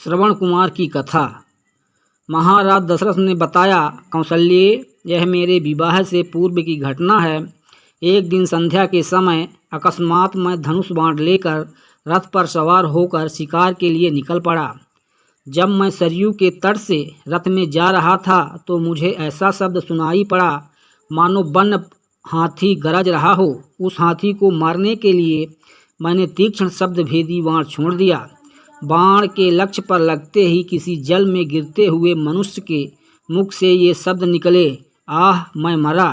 श्रवण कुमार की कथा। महाराज दशरथ ने बताया, कौशल्य, यह मेरे विवाह से पूर्व की घटना है। एक दिन संध्या के समय अकस्मात मैं धनुष बाण लेकर रथ पर सवार होकर शिकार के लिए निकल पड़ा। जब मैं सरयू के तट से रथ में जा रहा था तो मुझे ऐसा शब्द सुनाई पड़ा मानो वन हाथी गरज रहा हो। उस हाथी को मारने के लिए मैंने तीक्ष्ण शब्द भेदी बाण छोड़ दिया। बाण के लक्ष्य पर लगते ही किसी जल में गिरते हुए मनुष्य के मुख से ये शब्द निकले, आह मैं मरा,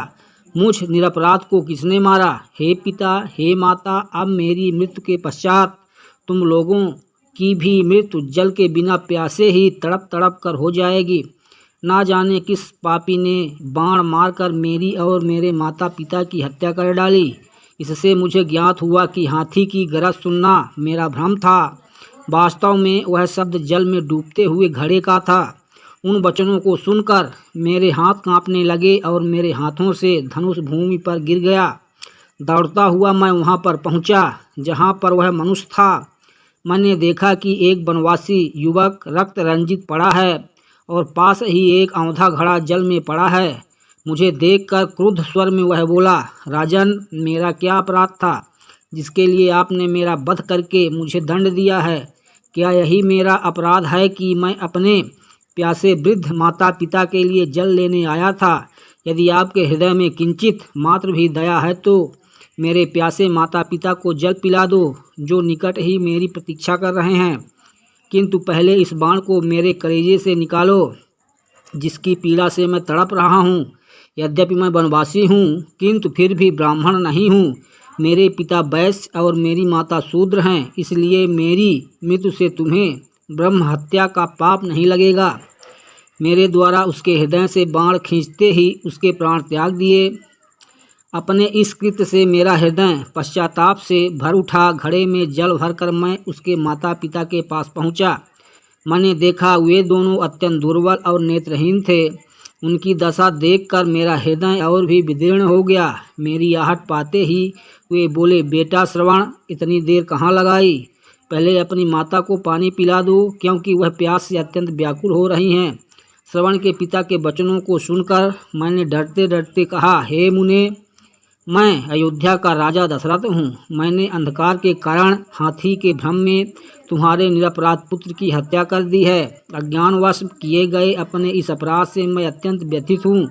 मुझ निरपराध को किसने मारा। हे पिता, हे माता, अब मेरी मृत्यु के पश्चात तुम लोगों की भी मृत्यु जल के बिना प्यासे ही तड़प तड़प कर हो जाएगी। ना जाने किस पापी ने बाण मारकर मेरी और मेरे माता पिता की हत्या कर डाली। इससे मुझे ज्ञात हुआ कि हाथी की गरज सुनना मेरा भ्रम था। वास्तव में वह शब्द जल में डूबते हुए घड़े का था। उन वचनों को सुनकर मेरे हाथ कांपने लगे और मेरे हाथों से धनुष भूमि पर गिर गया। दौड़ता हुआ मैं वहां पर पहुंचा जहां पर वह मनुष्य था। मैंने देखा कि एक वनवासी युवक रक्त रंजित पड़ा है और पास ही एक औंधा घड़ा जल में पड़ा है। मुझे देखकर क्रुद्ध स्वर में वह बोला, राजन, मेरा क्या अपराध था जिसके लिए आपने मेरा वध करके मुझे दंड दिया है? क्या यही मेरा अपराध है कि मैं अपने प्यासे वृद्ध माता पिता के लिए जल लेने आया था? यदि आपके हृदय में किंचित मात्र भी दया है तो मेरे प्यासे माता पिता को जल पिला दो, जो निकट ही मेरी प्रतीक्षा कर रहे हैं। किंतु पहले इस बाण को मेरे कलेजे से निकालो, जिसकी पीड़ा से मैं तड़प रहा हूँ। यद्यपि मैं वनवासी हूँ किंतु फिर भी ब्राह्मण नहीं हूँ। मेरे पिता वैश्य और मेरी माता शूद्र हैं, इसलिए मेरी मृत्यु से तुम्हें ब्रह्म हत्या का पाप नहीं लगेगा। मेरे द्वारा उसके हृदय से बाण खींचते ही उसके प्राण त्याग दिए। अपने इस कृत्य से मेरा हृदय पश्चाताप से भर उठा। घड़े में जल भरकर मैं उसके माता पिता के पास पहुंचा। मैंने देखा वे दोनों अत्यंत दुर्बल और नेत्रहीन थे। उनकी दशा देखकर मेरा हृदय और भी विदीर्ण हो गया। मेरी आहट पाते ही वे बोले, बेटा श्रवण, इतनी देर कहाँ लगाई? पहले अपनी माता को पानी पिला दो, क्योंकि वह प्यास से अत्यंत व्याकुल हो रही हैं। श्रवण के पिता के वचनों को सुनकर मैंने डरते डरते कहा, हे मुने, मैं अयोध्या का राजा दशरथ हूँ। मैंने अंधकार के कारण हाथी के भ्रम में तुम्हारे निरपराध पुत्र की हत्या कर दी है। अज्ञानवश किए गए अपने इस अपराध से मैं अत्यंत व्यथित हूँ।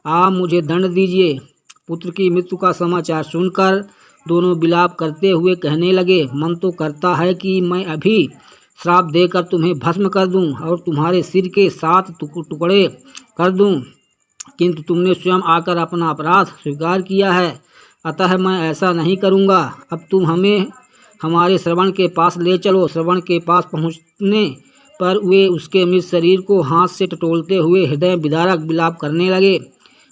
आप मुझे दंड दीजिए। पुत्र की मृत्यु का समाचार सुनकर दोनों विलाप करते हुए कहने लगे, मन तो करता है कि मैं अभी श्राप देकर तुम्हें भस्म कर दूं और तुम्हारे सिर के 7 टुकड़े कर दूं, किंतु तुमने स्वयं आकर अपना अपराध स्वीकार किया है, अतः मैं ऐसा नहीं करूंगा। अब तुम हमें हमारे श्रवण के पास ले चलो। श्रवण के पास पहुंचने पर वे उसके मृत शरीर को हाथ से टटोलते हुए हृदय विदारक विलाप करने लगे।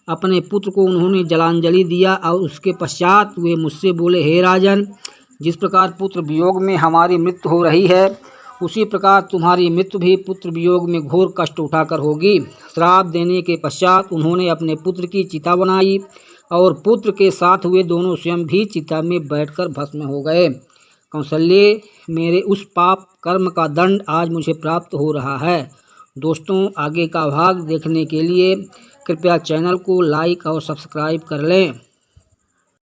अपने पुत्र को उन्होंने जलांजलि दिया और उसके पश्चात वे मुझसे बोले, हे राजन, जिस प्रकार पुत्र वियोग में हमारी मृत्यु हो रही है, उसी प्रकार तुम्हारी मृत्यु भी पुत्र वियोग में घोर कष्ट उठाकर होगी। श्राप देने के पश्चात उन्होंने अपने पुत्र की चिता बनाई और पुत्र के साथ हुए दोनों स्वयं भी चिता में बैठकर भस्म हो गए। कौशल्य, मेरे उस पाप कर्म का दंड आज मुझे प्राप्त हो रहा है। दोस्तों, आगे का भाग देखने के लिए कृपया चैनल को लाइक और सब्सक्राइब कर लें।